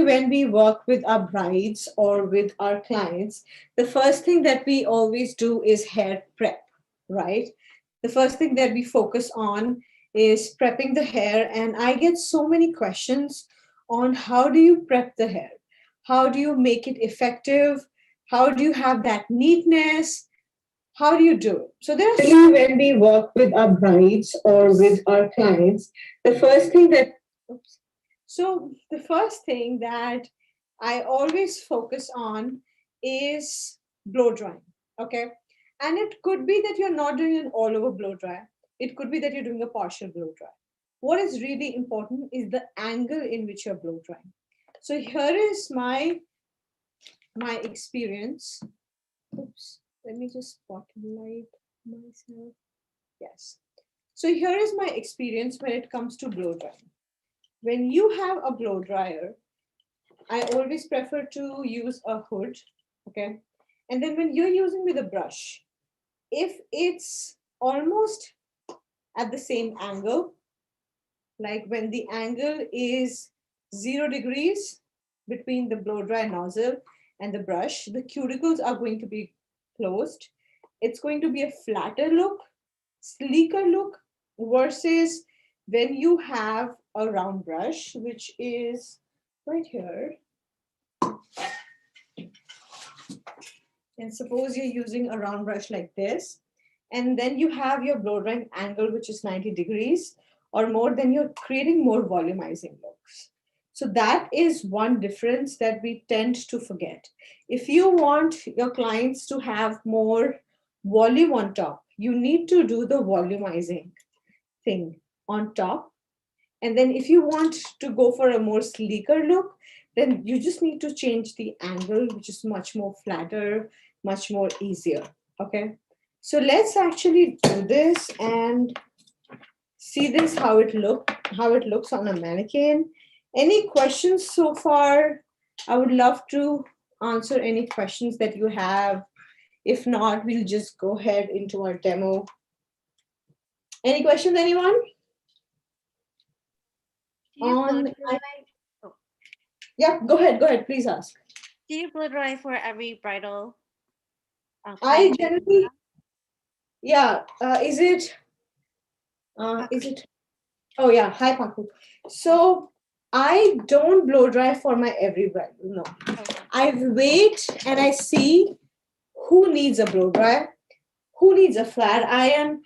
when we work with our brides or with our clients, the first thing that we always do is hair prep, right? The first thing that we focus on is prepping the hair. And I get so many questions on how do you prep the hair? How do you make it effective? How do you have that neatness? How do you do it? So there are when we work with our brides or with our clients, the first thing that oops. So the first thing that I always focus on is blow drying. Okay. And it could be that you're not doing an all over blow dry. It could be that you're doing a partial blow dry. What is really important is the angle in which you're blow drying. So here is my experience. Oops, let me just spotlight myself. Yes. So here is my experience when it comes to blow drying. When you have a blow dryer, I always prefer to use a hood, okay? And then when you're using with a brush, if it's almost at the same angle, like when the angle is 0 degrees between the blow dry nozzle and the brush, the cuticles are going to be closed. It's going to be a flatter look, sleeker look versus when you have a round brush, which is right here. And suppose you're using a round brush like this, and then you have your blow drying angle, which is 90 degrees or more, then you're creating more volumizing looks. So that is one difference that we tend to forget. If you want your clients to have more volume on top, you need to do the volumizing thing on top. And then if you want to go for a more sleeker look, then you just need to change the angle, which is much more flatter, much more easier. Okay. So let's actually do this and see this, how it looks on a mannequin. Any questions so far? I would love to answer any questions that you have. If not, we'll just go ahead into our demo. Any questions, anyone? Do you blow dry? Oh. Yeah, go ahead, please ask. Do you blow dry for every bridal I client? generally, yeah. Is it? Oh yeah. Hi, Paku. So I don't blow dry for my every bridal. No, Okay. I wait and I see who needs a blow dry, who needs a flat iron,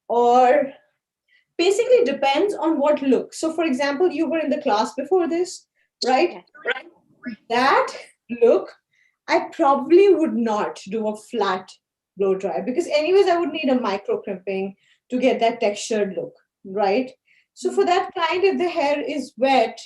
or basically depends on what look. So, for example, you were in the class before this, right? Yes. Right. That look, I probably would not do a flat blow dry because, anyways, I would need a micro crimping to get that textured look, right? So, for that client, if the hair is wet,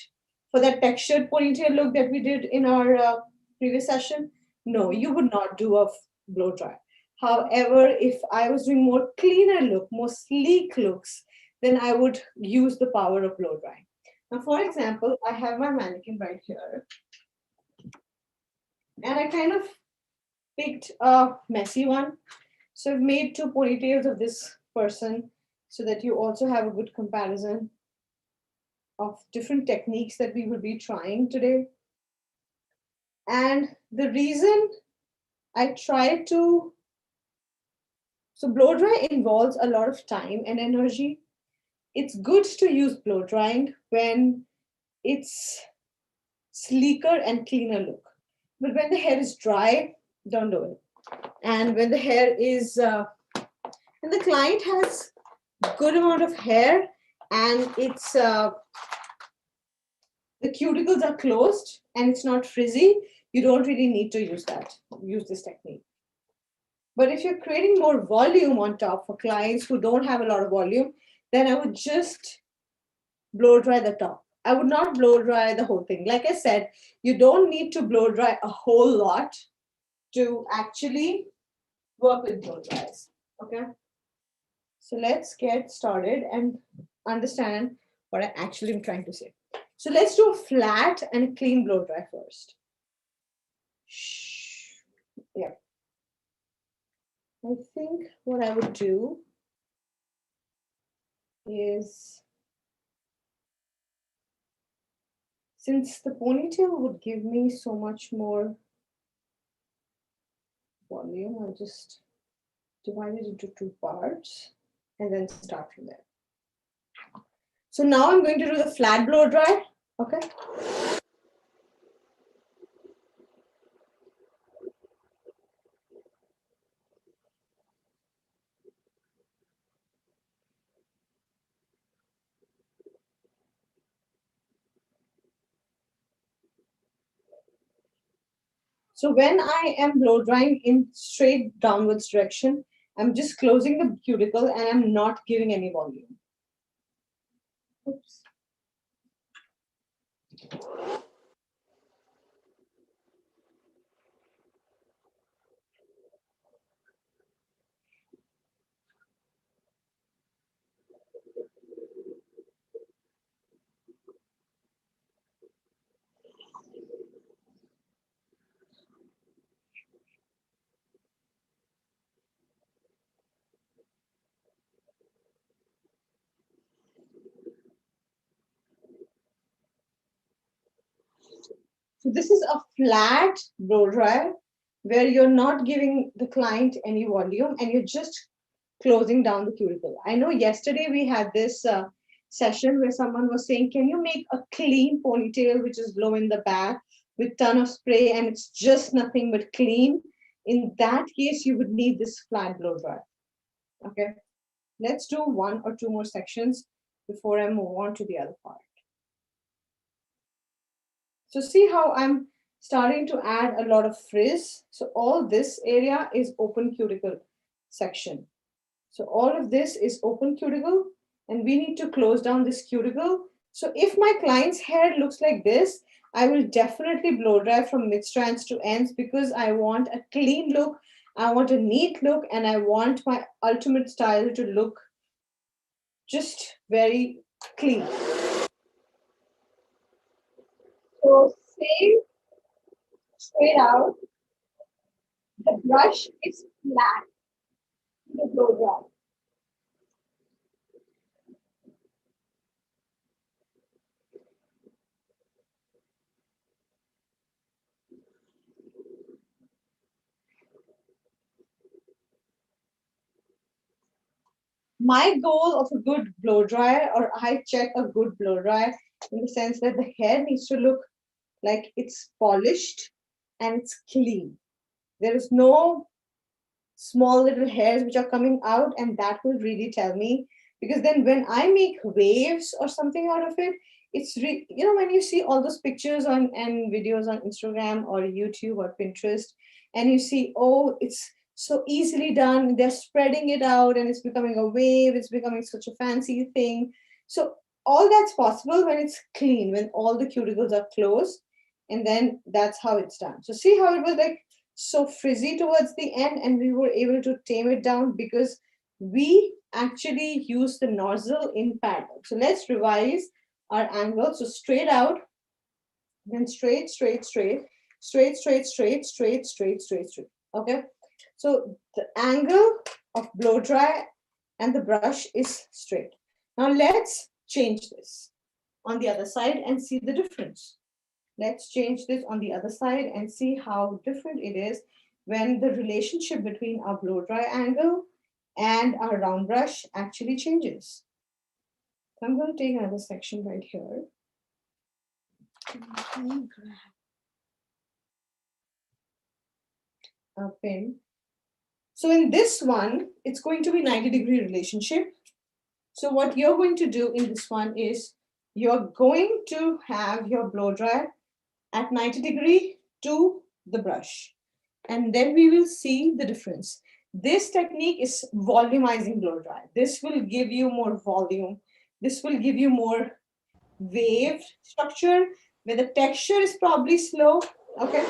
for that textured ponytail look that we did in our previous session, no, you would not do a blow dry. However, if I was doing more cleaner look, more sleek looks, then I would use the power of blow drying. Now, for example, I have my mannequin right here, and I kind of picked a messy one. So I've made two ponytails of this person so that you also have a good comparison of different techniques that we will be trying today. And the reason I try to, so blow dry involves a lot of time and energy. It's good to use blow drying when it's sleeker and cleaner look. But when the hair is dry, don't do it. And when the hair is, and the client has good amount of hair and it's the cuticles are closed and it's not frizzy, you don't really need to use this technique. But if you're creating more volume on top for clients who don't have a lot of volume, then I would just blow dry the top. I would not blow dry the whole thing. Like I said, you don't need to blow dry a whole lot to actually work with blow dries. Okay. So let's get started and understand what I actually am trying to say. So let's do a flat and a clean blow dry first. Yeah. I think what I would do is Since the ponytail would give me so much more volume, I'll just divide it into two parts and then start from there. So now I'm going to do the flat blow dry. Okay. So when I am blow drying in straight downwards direction, I'm just closing the cuticle and I'm not giving any volume. Oops. So this is a flat blow dry where you're not giving the client any volume and you're just closing down the cuticle. I know yesterday we had this session where someone was saying, can you make a clean ponytail which is low in the back with ton of spray and it's just nothing but clean? In that case, you would need this flat blow dry. Okay, let's do one or two more sections before I move on to the other part. So see how I'm starting to add a lot of frizz. So all this area is open cuticle section. So all of this is open cuticle and we need to close down this cuticle. So if my client's hair looks like this, I will definitely blow dry from mid strands to ends because I want a clean look, I want a neat look, and I want my ultimate style to look just very clean. So same straight out, the brush is flat, the blow dry. My goal of a good blow dryer, or I check a good blow dryer in the sense that the hair needs to look like it's polished and it's clean. There is no small little hairs which are coming out, and that will really tell me because then when I make waves or something out of it, when you see all those pictures on and videos on Instagram or YouTube or Pinterest, and you see, oh, it's so easily done, they're spreading it out and it's becoming a wave, it's becoming such a fancy thing. So all that's possible when it's clean, when all the cuticles are closed, and then that's how it's done. So see how it was like so frizzy towards the end and we were able to tame it down because we actually use the nozzle in parallel. So let's revise our angle. So straight out, then straight, straight, straight, straight, straight, straight, straight, straight, straight, straight. Okay. So the angle of blow dry and the brush is straight. Now let's change this on the other side and see the difference. Let's change this on the other side and see how different it is when the relationship between our blow dry angle and our round brush actually changes. So I'm going to take another section right here. A pin. So in this one, it's going to be 90-degree relationship. So what you're going to do in this one is you're going to have your blow dry at 90 degree to the brush. And then we will see the difference. This technique is volumizing blow dry. This will give you more volume. This will give you more wave structure where the texture is probably slow. Okay.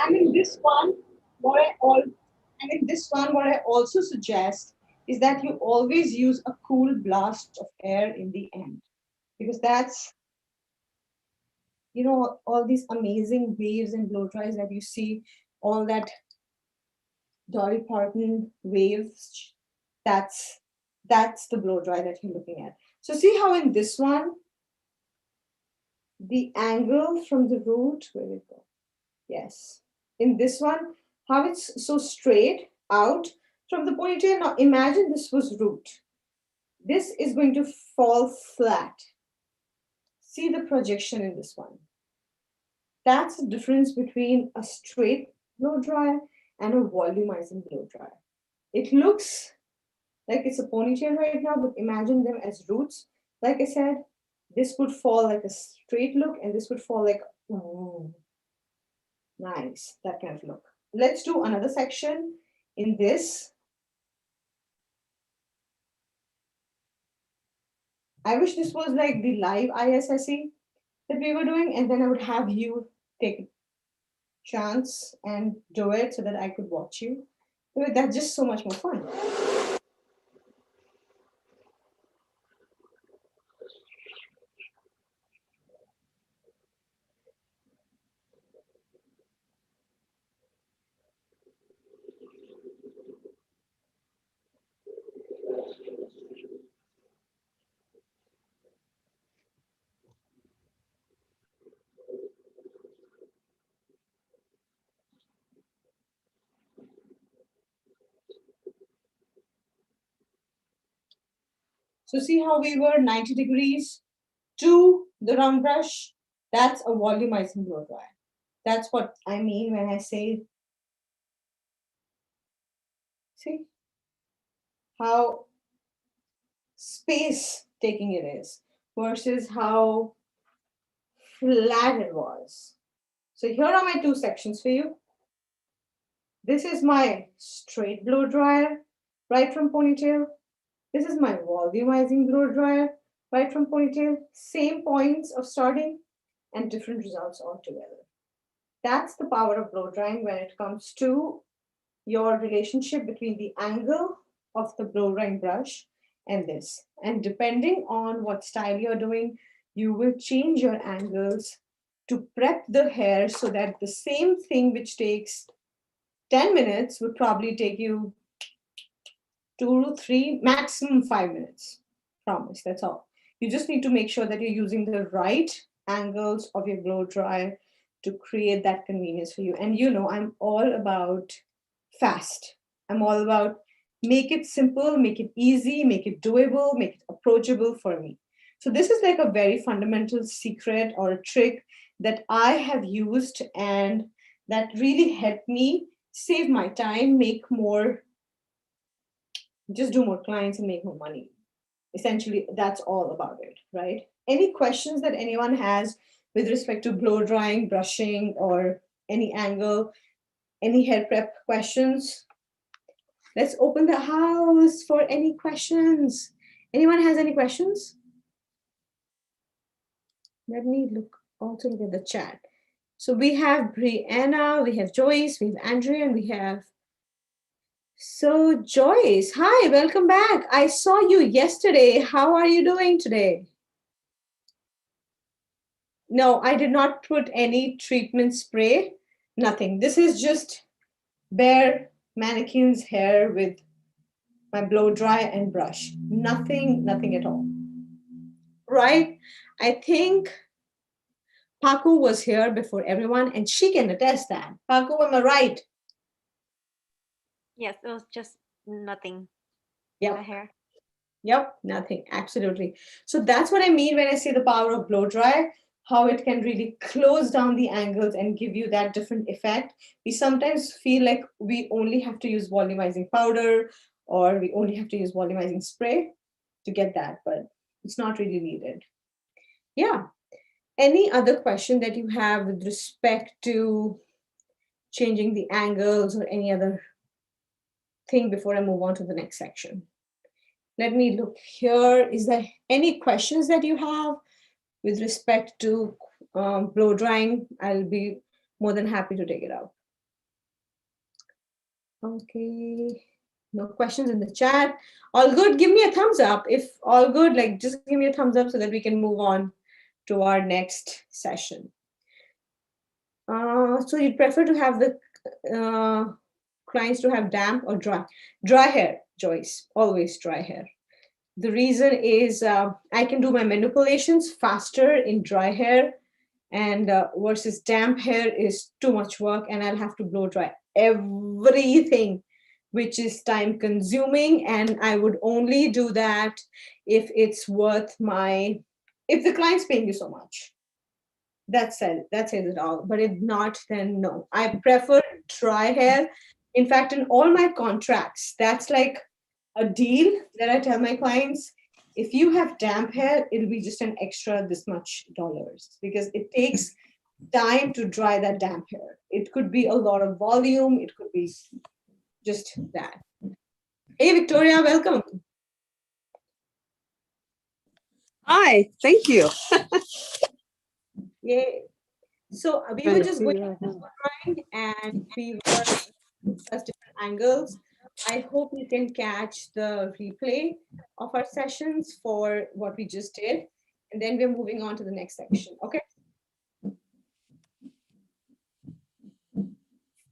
And in this one, what I all and in this one, what I also suggest is that you always use a cool blast of air in the end, because that's, all these amazing waves and blow dries that you see, all that Dolly Parton waves. That's that's the blow dry that you're looking at. So see how in this one, the angle from the root, where did it go? Yes. In this one, how it's so straight out from the ponytail. Now imagine this was root. This is going to fall flat. See the projection in this one. That's the difference between a straight blow dry and a volumizing blow dry. It looks like it's a ponytail right now, but imagine them as roots. Like I said, this would fall like a straight look, and this would fall like, nice, that kind of look. Let's do another section in this. I wish this was like the live ISSE that we were doing, and then I would have you take a chance and do it so that I could watch you. But that's just so much more fun. So see how we were 90 degrees to the round brush? That's a volumizing blow dry. That's what I mean when I say, see how space taking it is versus how flat it was. So here are my two sections for you. This is my straight blow dryer, right from ponytail. This is my volumizing blow dryer, right from ponytail. Same points of starting and different results altogether. That's the power of blow drying when it comes to your relationship between the angle of the blow drying brush and this. And depending on what style you're doing, you will change your angles to prep the hair so that the same thing which takes 10 minutes would probably take you 2 to 3, maximum 5 minutes. Promise, that's all. You just need to make sure that you're using the right angles of your blow dryer to create that convenience for you. And I'm all about fast. I'm all about make it simple, make it easy, make it doable, make it approachable for me. So this is like a very fundamental secret or a trick that I have used and that really helped me save my time, make more, just do more clients and make more money. Essentially, that's all about it, right? Any questions that anyone has with respect to blow drying, brushing, or any angle, any hair prep questions? Let's open the house for any questions. Anyone has any questions? Let me also look at the chat. So we have Brianna, we have Joyce, we have Andrea, and we have. So Joyce, hi, welcome back. I saw you yesterday. How are you doing today? No, I did not put any treatment spray, nothing. This is just bare mannequin's hair with my blow dry and brush. Nothing at all. Right? I think Paku was here before everyone, and she can attest that. Paku, am I right? Yes, it was just nothing. Yep. The hair. Yep, nothing. Absolutely. So that's what I mean when I say the power of blow dry, how it can really close down the angles and give you that different effect. We sometimes feel like we only have to use volumizing powder or we only have to use volumizing spray to get that, but it's not really needed. Yeah. Any other question that you have with respect to changing the angles or any other thing before I move on to the next section? Let me look here. Is there any questions that you have with respect to blow drying? I'll be more than happy to take it out. Okay. No questions in the chat. All good. Give me a thumbs up. If all good, like just give me a thumbs up so that we can move on to our next session. So you'd prefer to have the clients to have damp or dry? Dry hair, Joyce. Always dry hair. The reason is I can do my manipulations faster in dry hair, and versus damp hair is too much work, and I'll have to blow dry everything, which is time consuming. And I would only do that if it's worth my, if the client's paying you so much. That says it all. But if not, then no. I prefer dry hair. In fact, in all my contracts, that's like a deal that I tell my clients. If you have damp hair, it'll be just an extra this much dollars because it takes time to dry that damp hair. It could be a lot of volume, it could be just that. Hey, Victoria, welcome. Hi, thank you. Yay. So we were just going to and we were discuss different angles. I hope you can catch the replay of our sessions for what we just did. And then we're moving on to the next section. Okay.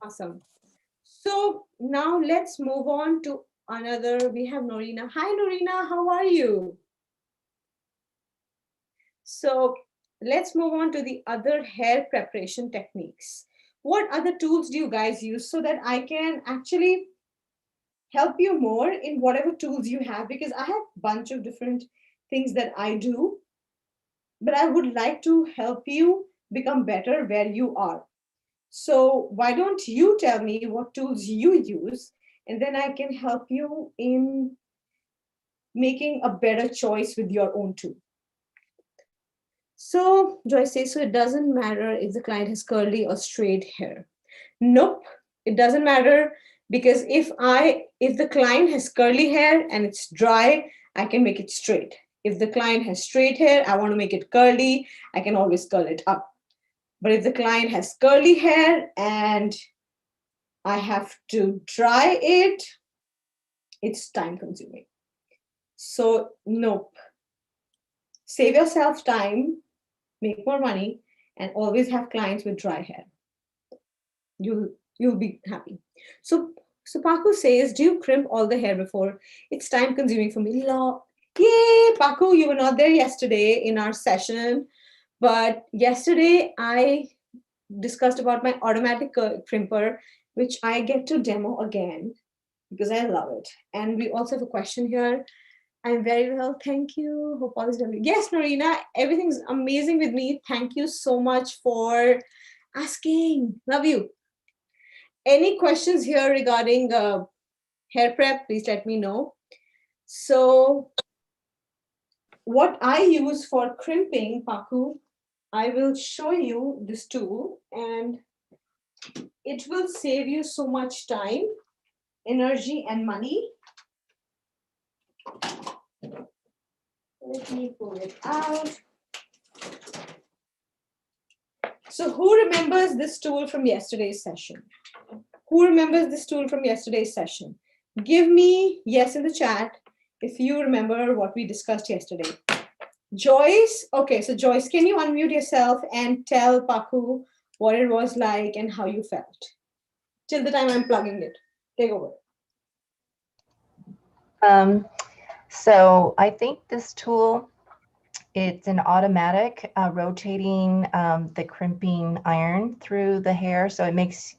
Awesome. So now let's move on to another. We have Norina. Hi, Norina. How are you? So let's move on to the other hair preparation techniques. What other tools do you guys use so that I can actually help you more in whatever tools you have? Because I have a bunch of different things that I do, but I would like to help you become better where you are. So why don't you tell me what tools you use, and then I can help you in making a better choice with your own tool. So Joyce says, so it doesn't matter if the client has curly or straight hair. Nope, it doesn't matter, because if the client has curly hair and it's dry, I can make it straight. If the client has straight hair, I want to make it curly, I can always curl it up. But if the client has curly hair and I have to dry it, it's time consuming. So nope. Save yourself time, make more money, and always have clients with dry hair. You'll be happy. So Paku says, do you crimp all the hair before? It's time consuming for me. Yay, Paku, you were not there yesterday in our session, but yesterday I discussed about my automatic crimper, which I get to demo again because I love it. And we also have a question here. I'm very well, thank you. Hope all is well. Yes, Marina, everything's amazing with me. Thank you so much for asking. Love you. Any questions here regarding hair prep, please let me know. So what I use for crimping, Paku, I will show you this tool, and it will save you so much time, energy, and money. Let me pull it out. So who remembers this tool from yesterday's session? Who remembers this tool from yesterday's session? Give me yes in the chat if you remember what we discussed yesterday. Joyce, okay, so Joyce, can you unmute yourself and tell Paku what it was like and how you felt? Till the time I'm plugging it. Take over. So I think this tool, it's an automatic rotating the crimping iron through the hair. So it makes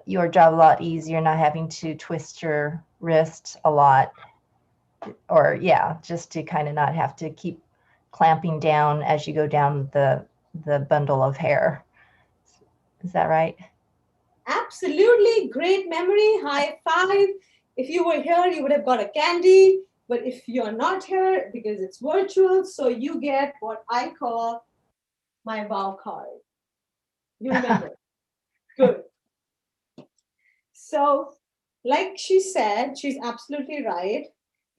your job a lot easier, not having to twist your wrist a lot. Or yeah, just to kind of not have to keep clamping down as you go down the bundle of hair. Is that right? Absolutely, great memory, high five. If you were here, you would have got a candy. But if you're not here, because it's virtual, so you get what I call my wow card. You remember? Good. So, like she said, she's absolutely right.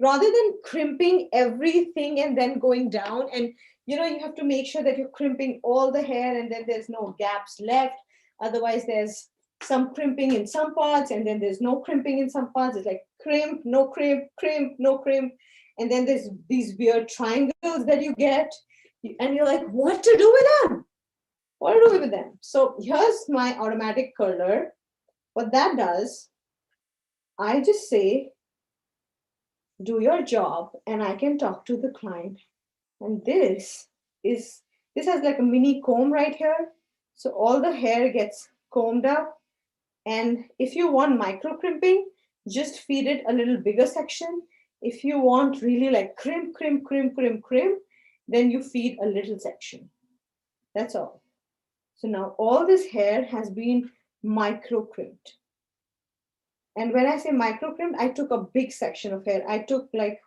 Rather than crimping everything and then going down, and you have to make sure that you're crimping all the hair and then there's no gaps left. Otherwise, there's some crimping in some parts, and then there's no crimping in some parts. It's like crimp, no crimp, crimp, no crimp. And then there's these weird triangles that you get. And you're like, what to do with them? What to do with them? So here's my automatic curler. What that does, I just say, do your job, and I can talk to the client. And this has like a mini comb right here. So all the hair gets combed up. And if you want micro crimping, just feed it a little bigger section. If you want really like crimp, crimp, crimp, crimp, crimp, then you feed a little section. That's all. So now all this hair has been micro crimped. And when I say micro crimped, I took a big section of hair. I took like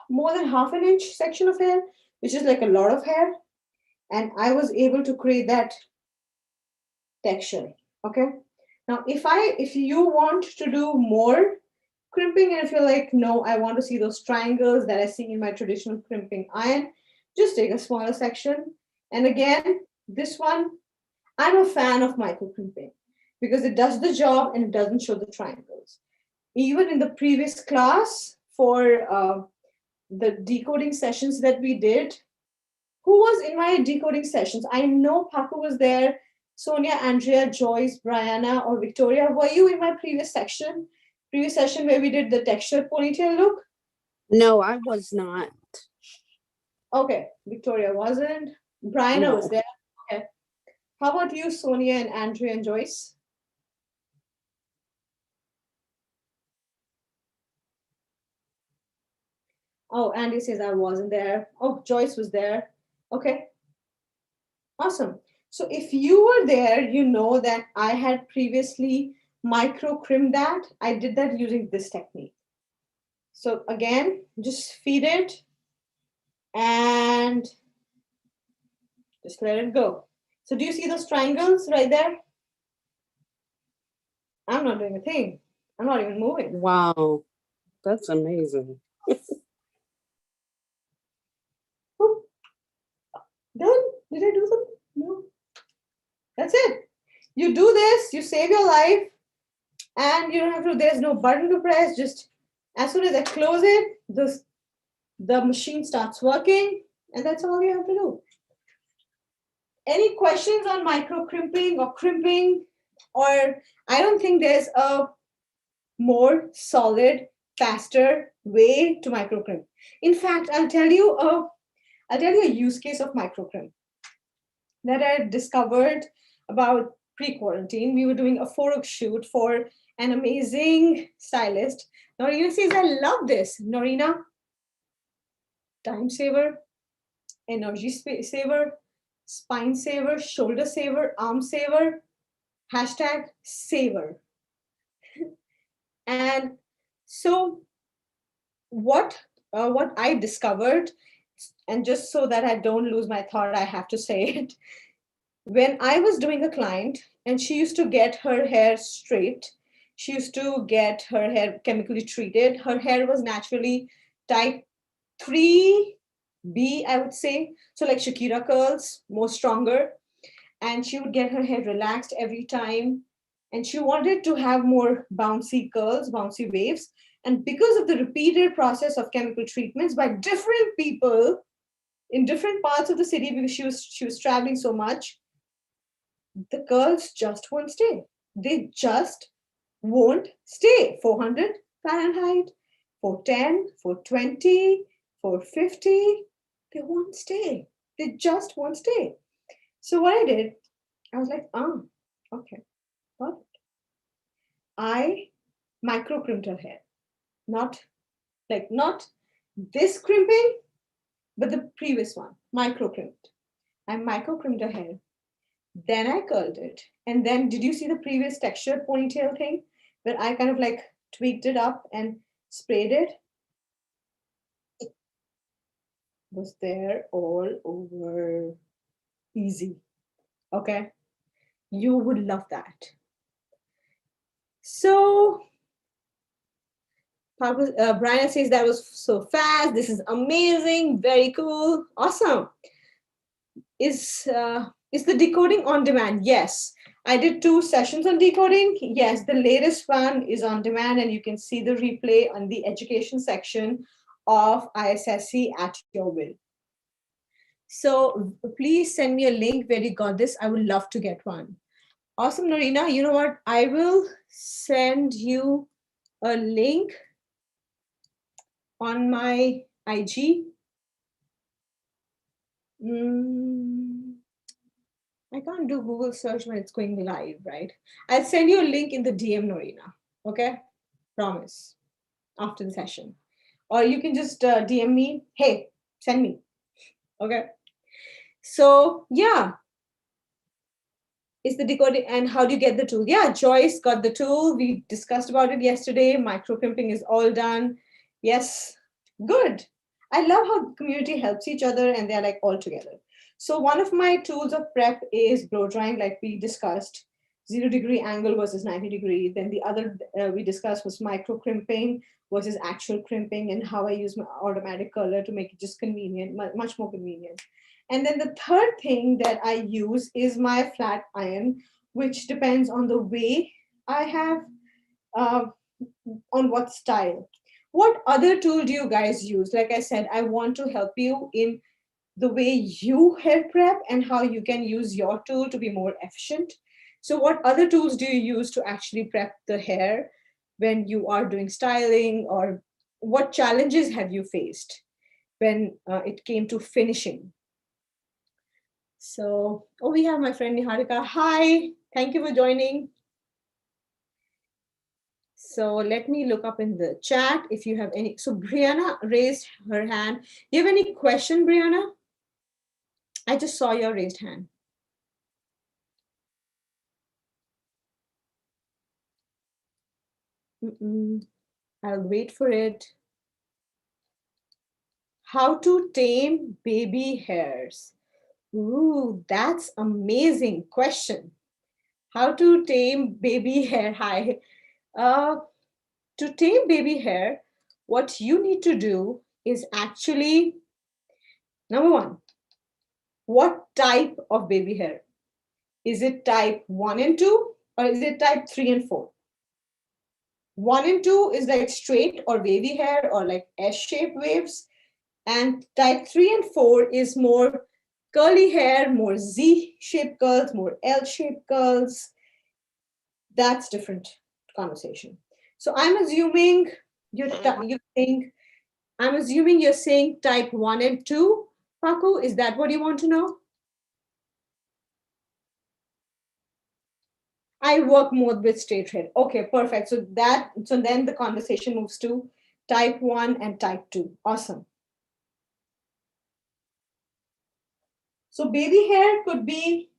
more than half an inch section of hair, which is like a lot of hair. And I was able to create that texture. Okay. Now, if you want to do more crimping, and if you're like, no, I want to see those triangles that I see in my traditional crimping iron, just take a smaller section. And again, this one, I'm a fan of micro crimping because it does the job and it doesn't show the triangles. Even in the previous class for the decoding sessions that we did, who was in my decoding sessions? I know Paco was there, Sonia, Andrea, Joyce, Brianna, or Victoria. Were you in my previous session where we did the textured ponytail look? No, I was not. Okay, Victoria wasn't. Brianna was there. Okay. How about you, Sonia and Andrea and Joyce? Oh, Andy says I wasn't there. Oh, Joyce was there. Okay. Awesome. So if you were there, you know that I had previously micro crimped that. I did that using this technique. So again, just feed it and just let it go. So do you see those triangles right there? I'm not doing a thing. I'm not even moving. Wow, that's amazing. Done? Did I do something? No. That's it. You do this, you save your life, and you don't have to, there's no button to press. Just as soon as I close it, the machine starts working, and that's all you have to do. Any questions on micro crimping or crimping? Or I don't think there's a more solid, faster way to micro crimp. In fact, I'll tell you a use case of micro crimp that I discovered about pre-quarantine. We were doing a photo shoot for an amazing stylist. Norina says, I love this. Norina, time saver, energy saver, spine saver, shoulder saver, arm saver, hashtag saver. And so what I discovered, and just so that I don't lose my thought, I have to say it. When I was doing a client and she used to get her hair straight, she used to get her hair chemically treated. Her hair was naturally type 3B, I would say. So like Shakira curls, more stronger. And she would get her hair relaxed every time. And she wanted to have more bouncy curls, bouncy waves. And because of the repeated process of chemical treatments by different people in different parts of the city, because she was traveling so much, the curls just won't stay. They just won't stay. 400 Fahrenheit, 410, 420, 450, they won't stay. They just won't stay. So what I did, I was like, okay, got it. I micro crimped her hair. Not this crimping, but the previous one, micro crimped. I micro crimped her hair. Then I curled it. And then did you see the previous textured ponytail thing where I kind of like tweaked it up and sprayed it? It was there all over. Easy. Okay. You would love that. So Brian says that was so fast. This is amazing. Very cool. Awesome. Is the decoding on demand? Yes. I did 2 sessions on decoding. Yes, the latest one is on demand, and you can see the replay on the education section of ISSC at your will. So please send me a link where you got this. I would love to get one. Awesome, Norina. You know what? I will send you a link on my IG. I can't do Google search when it's going live, right? I'll send you a link in the DM, Norina. Okay? Promise. After the session. Or you can just DM me. Hey, send me. Okay? So, yeah. Is the decoding and how do you get the tool? Yeah, Joyce got the tool. We discussed about it yesterday. Micro crimping is all done. Yes, good. I love how the community helps each other and they're like all together. So one of my tools of prep is blow drying, like we discussed, 0-degree angle versus 90-degree. Then the other we discussed was micro crimping versus actual crimping and how I use my automatic color to make it just convenient, much more convenient. And then the third thing that I use is my flat iron, which depends on the way I have, uh, on what style. What other tool do you guys use? Like I said, I want to help you in the way you hair prep and how you can use your tool to be more efficient. So what other tools do you use to actually prep the hair when you are doing styling, or what challenges have you faced when it came to finishing? So, oh, we have my friend Niharika. Hi, thank you for joining. So let me look up in the chat if you have any. So Brianna raised her hand. Do you have any question, Brianna? I just saw your raised hand. I'll wait for it. How to tame baby hairs? Ooh, that's amazing question. How to tame baby hair? Hi. To tame baby hair, what you need to do is actually, number one, what type of baby hair? Is it type 1 and 2 or is it type 3 and 4? 1 and 2 is like straight or wavy hair or like S-shaped waves. And type 3 and 4 is more curly hair, more Z-shaped curls, more L-shaped curls. That's different conversation. So I'm assuming I'm assuming you're saying type 1 and 2, Paku. Is that what you want to know? I work more with straight hair. Okay, perfect. So then the conversation moves to type 1 and type 2. Awesome. So baby hair could be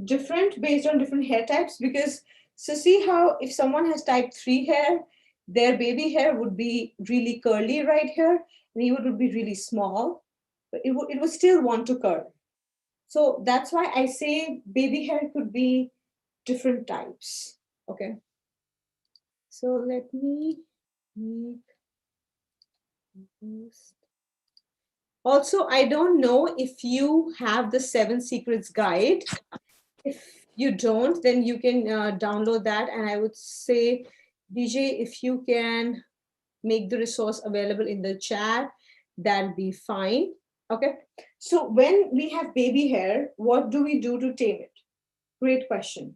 different based on different hair types, because so see how if someone has type 3 hair, their baby hair would be really curly right here, and it would be really small, but it would still want to curl. So that's why I say baby hair could be different types. Okay. So let me make this. Also, I don't know if you have the 7 Secrets guide. If you don't, then you can download that. And I would say, DJ, if you can make the resource available in the chat, that'd be fine. Okay. So when we have baby hair, what do we do to tame it? Great question.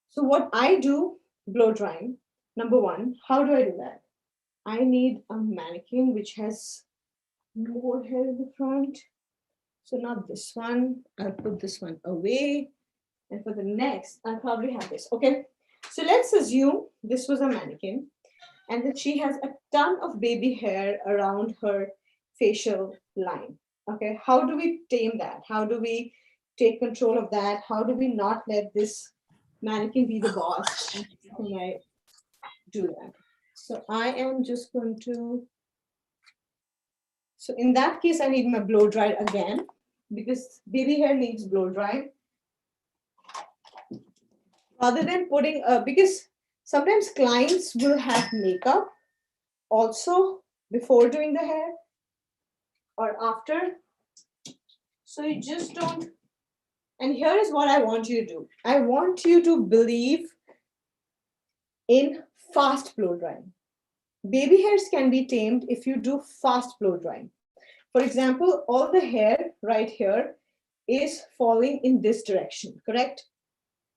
So what I do, blow drying. Number one, how do I do that? I need a mannequin which has more hair in the front. So not this one. I'll put this one away. And for the next, I'll probably have this. Okay. So let's assume this was a mannequin and that she has a ton of baby hair around her facial line. Okay. How do we tame that? How do we take control of that? How do we not let this mannequin be the boss? How can I do that? So I am just going to, so in that case, I need my blow dry again, because baby hair needs blow dry. Rather than putting, because sometimes clients will have makeup also before doing the hair or after. So you just don't And here is what I want you to do. I want you to believe in fast blow drying. Baby hairs can be tamed if you do fast blow drying. For example, all the hair right here is falling in this direction, correct?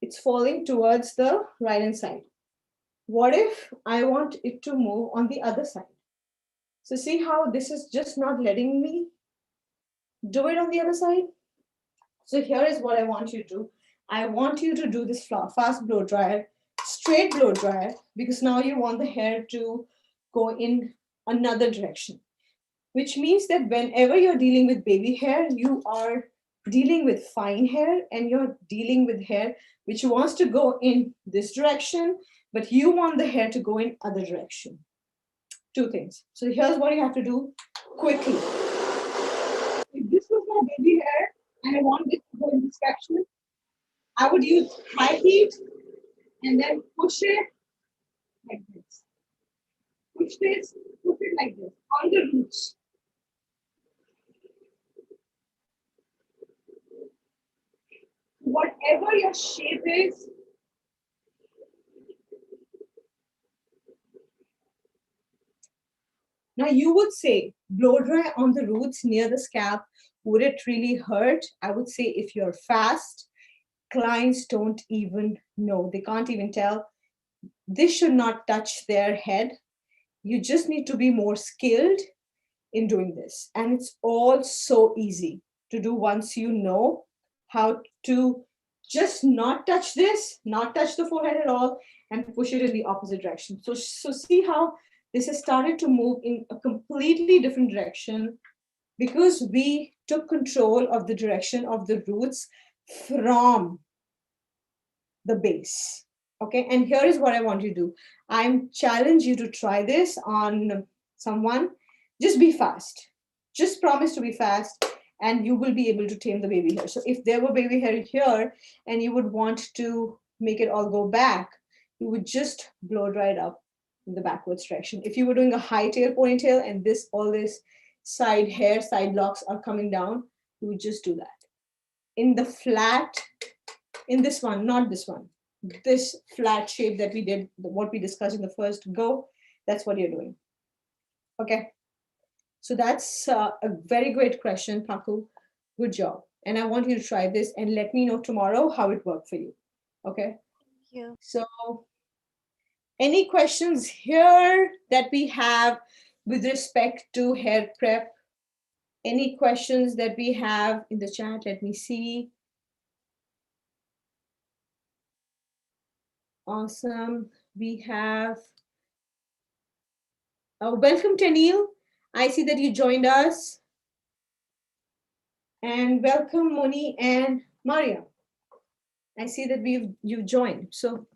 It's falling towards the right hand side. What if I want it to move on the other side? So see how this is just not letting me do it on the other side? So here is what I want you to do. I want you to do this fast blow dryer, straight blow dryer, because now you want the hair to go in another direction, which means that whenever you're dealing with baby hair, you are dealing with fine hair and you're dealing with hair which wants to go in this direction, but you want the hair to go in other direction. Two things. So here's what you have to do quickly. If this was my baby hair and I want it to go in this direction, I would use high heat and then push it like this. Push this, push it like this on the roots. Whatever your shape is, now you would say blow dry on the roots near the scalp. Would it really hurt? I would say if you're fast, clients don't even know. They can't even tell. This should not touch their head. You just need to be more skilled in doing this. And it's all so easy to do once you know how to just not touch this, not touch the forehead at all, and push it in the opposite direction. So see how this has started to move in a completely different direction because we took control of the direction of the roots from the base. Okay, and here is what I want you to do. I'm challenge you to try this on someone. Just be fast. Just promise to be fast and you will be able to tame the baby hair. So if there were baby hair here and you would want to make it all go back, you would just blow dry it up in the backwards direction. If you were doing a high tail ponytail and this all this side hair, side locks are coming down, you would just do that. In the flat, in this one, not this one, this flat shape that we did, what we discussed in the first go, that's what you're doing. Okay. So that's a very great question, Paku. Good job. And I want you to try this and let me know tomorrow how it worked for you. Okay. Thank you. So any questions here that we have with respect to hair prep? Any questions that we have in the chat? Let me see. Awesome. We have, welcome Tanil. I see that you joined us. And welcome Moni and Maria. I see that you joined. So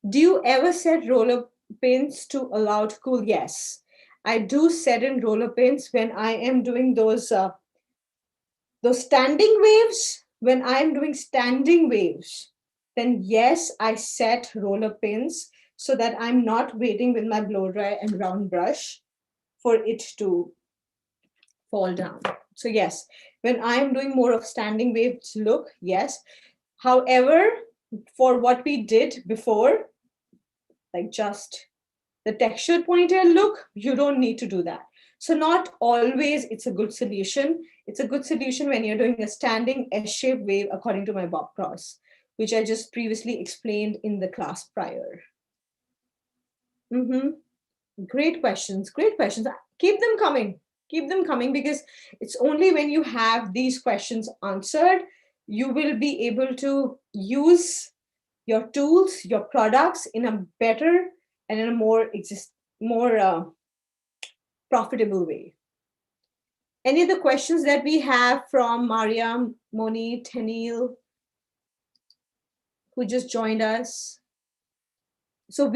do you ever set roller pins to allow to cool? Yes, I do set in roller pins when I am doing those standing waves. When I am doing standing waves, then yes, I set roller pins so that I'm not waiting with my blow dry and round brush for it to fall down. So yes, when I am doing more of standing waves look, yes. However, for what we did before, like just the textured ponytail look, you don't need to do that. So not always it's a good solution. It's a good solution when you're doing a standing S-shaped wave according to my Bob Cross, which I just previously explained in the class prior. Great questions, great questions. Keep them coming. Keep them coming because it's only when you have these questions answered, you will be able to use your tools, your products in a better and in a more profitable way. Any other questions that we have from Mariam, Moni, Tanil, who just joined us? So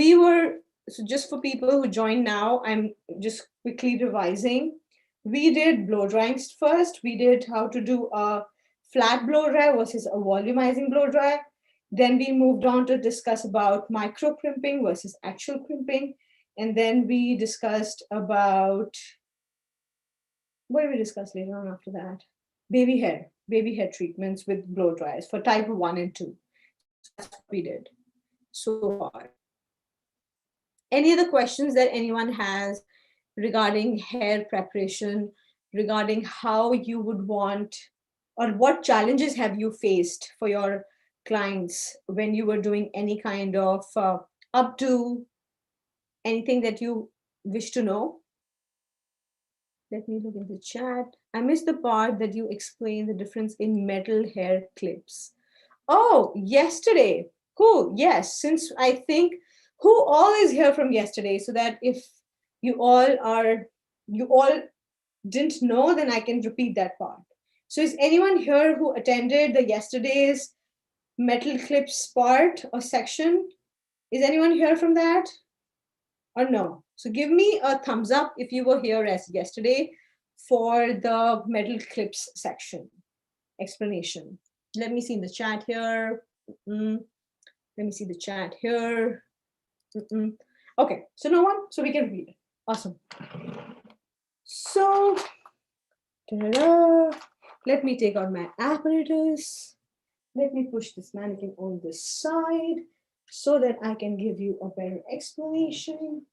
just for people who joined now, I'm just quickly revising. We did blow drying first. We did how to do a flat blow dry versus a volumizing blow dry. Then we moved on to discuss about micro crimping versus actual crimping. And then we discussed about, what did we discuss later on after that? Baby hair. baby hair treatments with blow dryers for type 1 and 2. That's what we did so far. Any other questions that anyone has regarding hair preparation, regarding how you would want, or what challenges have you faced for your clients when you were doing any kind of updo, anything that you wish to know? Let me look in the chat. I missed the part that you explained the difference in metal hair clips. Oh, yesterday. Cool. Yes, since I think who all is here from yesterday, so that if you all are, you all didn't know, then I can repeat that part. So is anyone here who attended the yesterday's metal clips part or section? Is anyone here from that or no? So give me a thumbs up if you were here as yesterday for the metal clips section explanation. Let me see in the chat here. Let me see the chat here. Okay, so no one, so we can read it. Awesome. So, let me take out my apparatus. Let me push this mannequin on this side so that I can give you a better explanation.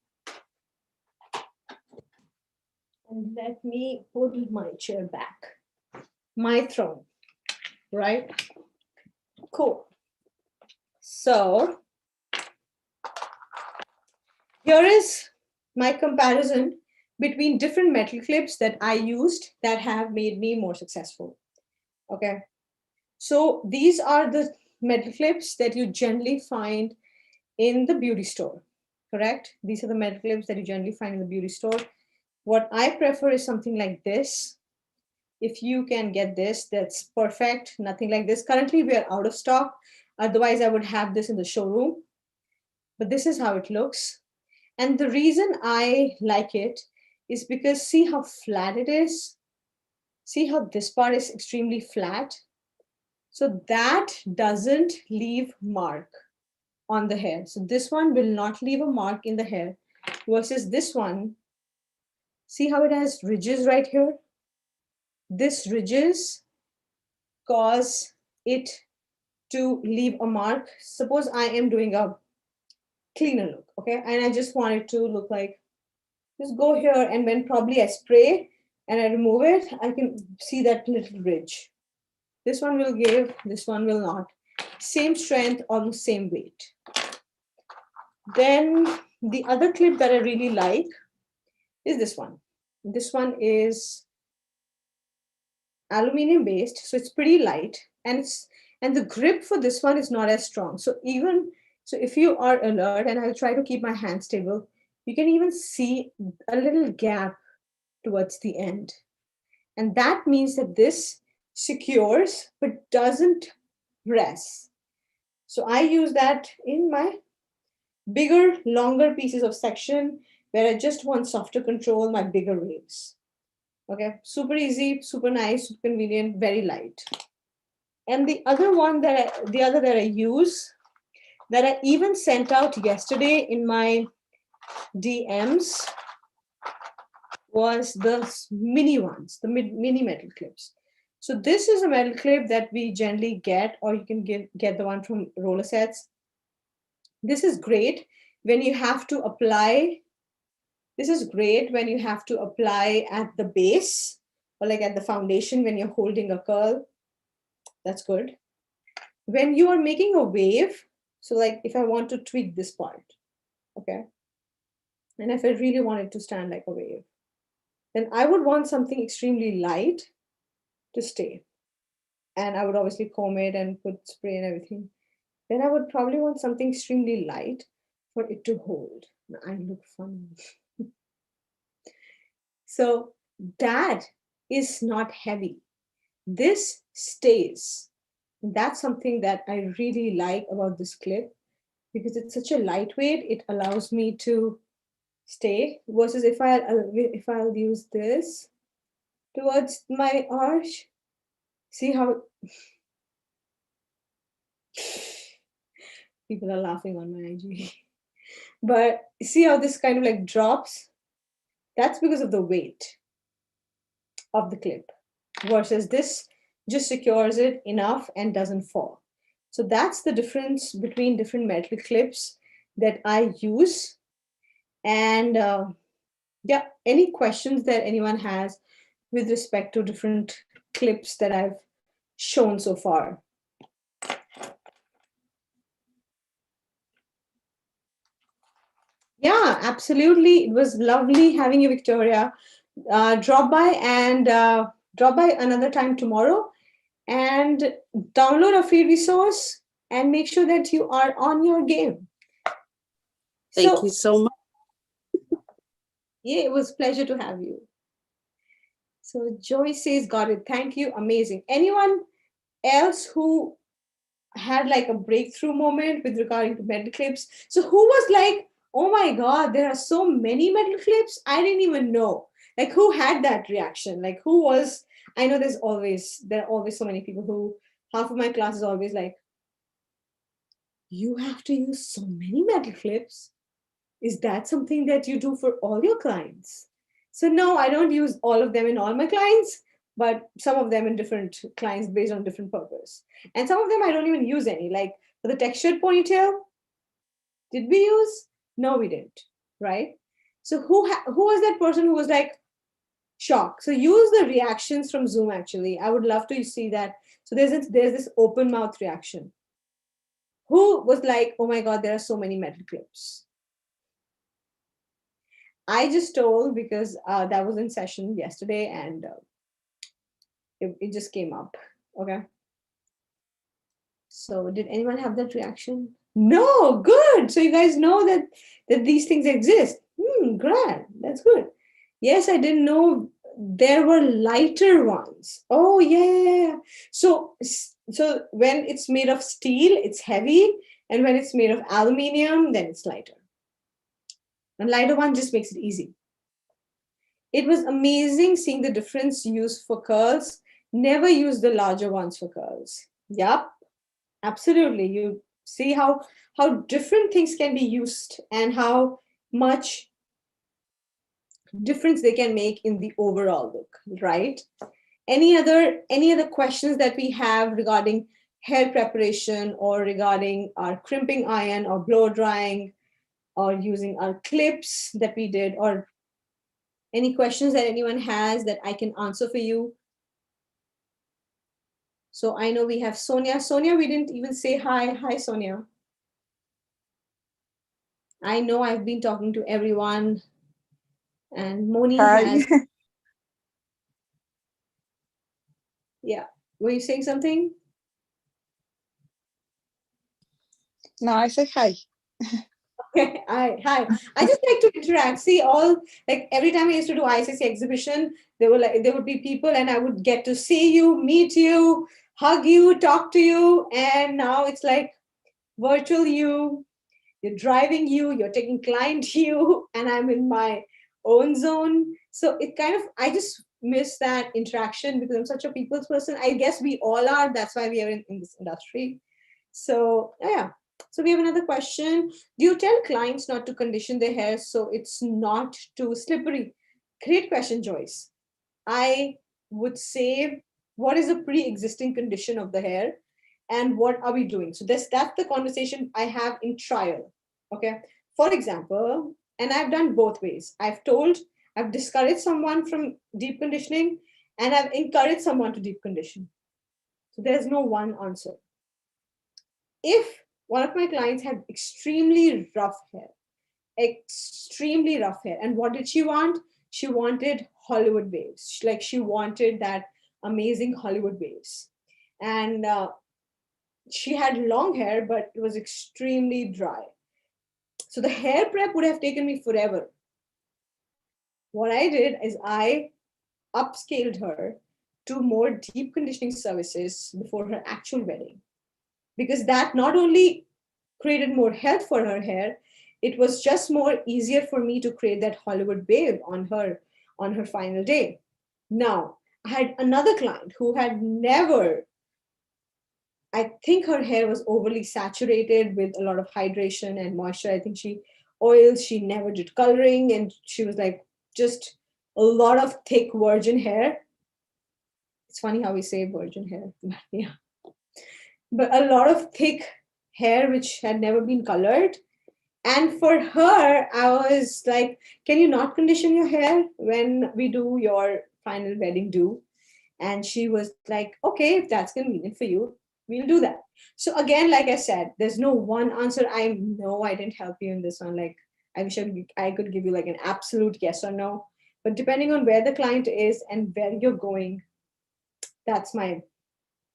And let me put my chair back, my throne, right? Cool. So here is my comparison between different metal clips that I used that have made me more successful. Okay. So these are the metal clips that you generally find in the beauty store, correct? These are the metal clips that you generally find in the beauty store. What I prefer is something like this. If you can get this, that's perfect. Nothing like this. Currently, we are out of stock. Otherwise, I would have this in the showroom. But this is how it looks. And the reason I like it is because see how flat it is? See how this part is extremely flat? So that doesn't leave mark on the hair. So this one will not leave a mark in the hair versus this one. See how it has ridges right here? This ridges cause it to leave a mark. Suppose I am doing a cleaner look, okay? And I just want it to look like, just go here, and when probably I spray and I remove it, I can see that little ridge. This one will give, this one will not. Same strength, almost same weight. Then the other clip that I really like is this one. This one is aluminum based, so it's pretty light, and the grip for this one is not as strong. So if you are alert, and I'll try to keep my hand stable, you can even see a little gap towards the end. And that means that this secures but doesn't press. So I use that in my bigger, longer pieces of section where I just want softer control, my bigger waves. Okay, super easy, super nice, super convenient, very light. And the other one that I use, that I even sent out yesterday in my DMs, was the mini ones, the mini metal clips. So this is a metal clip that we generally get, or you can get the one from roller sets. This is great when you have to apply. This is great when you have to apply at the base or like at the foundation when you're holding a curl. That's good. When you are making a wave, so like if I want to tweak this part, okay, and if I really want it to stand like a wave, then I would want something extremely light to stay. And I would obviously comb it and put spray and everything. Then I would probably want something extremely light for it to hold. I look funny. So that is not heavy. This stays. That's something that I really like about this clip because it's such a lightweight. It allows me to stay versus if I'll use this towards my arch. See how people are laughing on my IG. But see how this kind of like drops? That's because of the weight of the clip versus this just secures it enough and doesn't fall. So that's the difference between different metal clips that I use. And yeah, any questions that anyone has with respect to different clips that I've shown so far? Yeah, absolutely. It was lovely having you, Victoria. Drop by and drop by another time tomorrow and download a free resource and make sure that you are on your game. Thank So, you so much. yeah, it was a pleasure to have you. So Joy says, got it. Thank you. Amazing. Anyone else who had like a breakthrough moment with regarding to metal clips? So who was like, oh my God, there are so many metal clips. I didn't even know. Like who had that reaction? Like who was, I know there are always so many people who, half of my class is always like, you have to use so many metal clips? Is that something that you do for all your clients? So no, I don't use all of them in all my clients, but some of them in different clients based on different purpose. And some of them I don't even use any. Like for the textured ponytail, did we use? No, we didn't. Right? So who was that person who was like shocked? So use the reactions from Zoom. Actually, I would love to see that. So there's this open mouth reaction. Who was like, oh my God, there are so many metal clips. I just told because that was in session yesterday and it just came up. Okay. So did anyone have that reaction? No, good. So you guys know that these things exist. Glad. That's good. Yes, I didn't know there were lighter ones. Oh yeah. So when it's made of steel, it's heavy, and when it's made of aluminium, then it's lighter. And lighter one just makes it easy. It was amazing seeing the difference used for curls. Never use the larger ones for curls. Yup, absolutely. You see how different things can be used and how much difference they can make in the overall look, right? Any other questions that we have regarding hair preparation or regarding our crimping iron or blow drying or using our clips that we did, or any questions that anyone has that I can answer for you? So I know we have Sonia. Sonia, we didn't even say hi. Hi, Sonia. I know I've been talking to everyone, and Moni Hi. has. Yeah. Were you saying something? No, I say hi. Okay. Hi. I just like to interact. See, all like every time I used to do ICC exhibition, there would be people, and I would get to see you, meet you, hug you, talk to you, and now it's like virtual you. You're driving you, you're taking client you, and I'm in my own zone. So it kind of, I just miss that interaction because I'm such a people's person. I guess we all are. That's why we are in this industry. So yeah. So we have another question. Do you tell clients not to condition their hair so it's not too slippery? Great question, Joyce. I would say, what is a pre-existing condition of the hair and what are we doing? So that's the conversation I have in trial. Okay. For example, and I've done both ways. I've discouraged someone from deep conditioning and I've encouraged someone to deep condition. So there's no one answer. If one of my clients had extremely rough hair, and what did she want? She wanted Hollywood waves. Like she wanted that amazing Hollywood waves. And she had long hair, but it was extremely dry. So the hair prep would have taken me forever. What I did is I upscaled her to more deep conditioning services before her actual wedding. Because that not only created more health for her hair, it was just more easier for me to create that Hollywood wave on her final day. Now, I had another client who had never, I think her hair was overly saturated with a lot of hydration and moisture. I think she never did coloring, and she was like just a lot of thick virgin hair. It's funny how we say virgin hair. Yeah. But a lot of thick hair which had never been colored. And for her, I was like, can you not condition your hair when we do your final wedding do? And she was like, okay, if that's convenient for you, we'll do that. So again, like I said, there's no one answer. I know I didn't help you in this one. Like, I wish I could give you like an absolute yes or no. But depending on where the client is and where you're going, that's my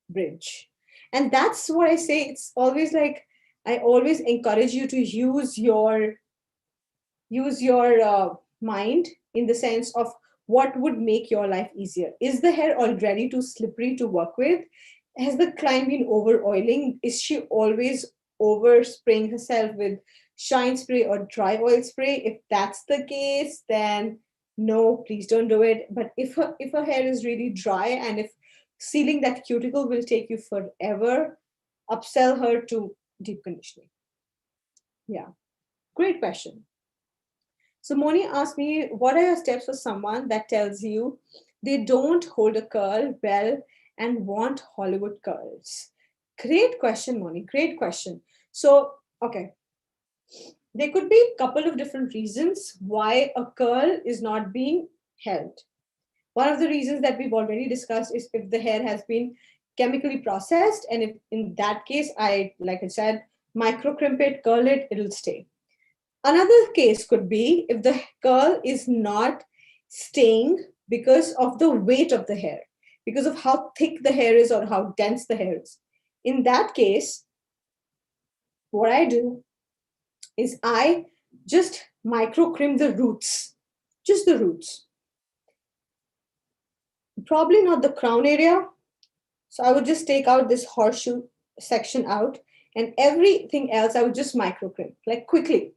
bridge. And that's what I say. It's always like, I always encourage you to use your mind in the sense of what would make your life easier. Is the hair already too slippery to work with? Has the client been over oiling? Is she always over spraying herself with shine spray or dry oil spray? If that's the case, then no, please don't do it. But if her hair is really dry, and if sealing that cuticle will take you forever, upsell her to deep conditioning. Yeah, great question. So Moni asked me, what are your steps for someone that tells you they don't hold a curl well and want Hollywood curls? Great question, Moni. Great question. So, okay, there could be a couple of different reasons why a curl is not being held. One of the reasons that we've already discussed is if the hair has been chemically processed, and if in that case, like I said, micro crimp it, curl it, it'll stay. Another case could be if the curl is not staying because of the weight of the hair, because of how thick the hair is or how dense the hair is. In that case, what I do is I just micro crimp the roots, just the roots. Probably not the crown area. So I would just take out this horseshoe section out, and everything else I would just micro crimp, like quickly.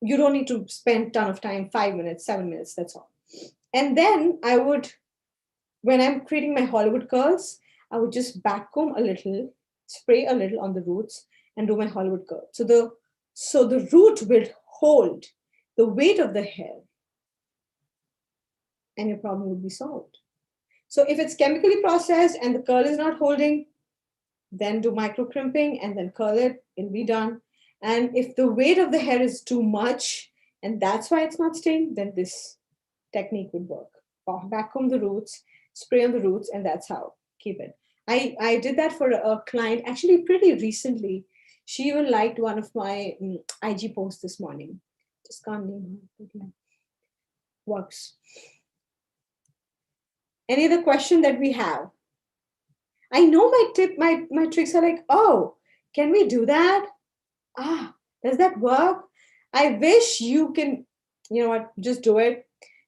You don't need to spend a ton of time, 5 minutes, 7 minutes, that's all. And then I would, when I'm creating my Hollywood curls, I would just backcomb a little, spray a little on the roots, and do my Hollywood curl. So the root will hold the weight of the hair, and your problem would be solved. So if it's chemically processed and the curl is not holding, then do micro crimping and then curl it, it'll be done. And if the weight of the hair is too much and that's why it's not staying, then this technique would work. Backcomb the roots, spray on the roots, and that's how. Keep it. I did that for a client actually pretty recently. She even liked one of my IG posts this morning. Just can't name her. But yeah. Works. Any other question that we have? I know my tricks are like, oh, can we do that? Does that work? I wish you can, you know what, just do it,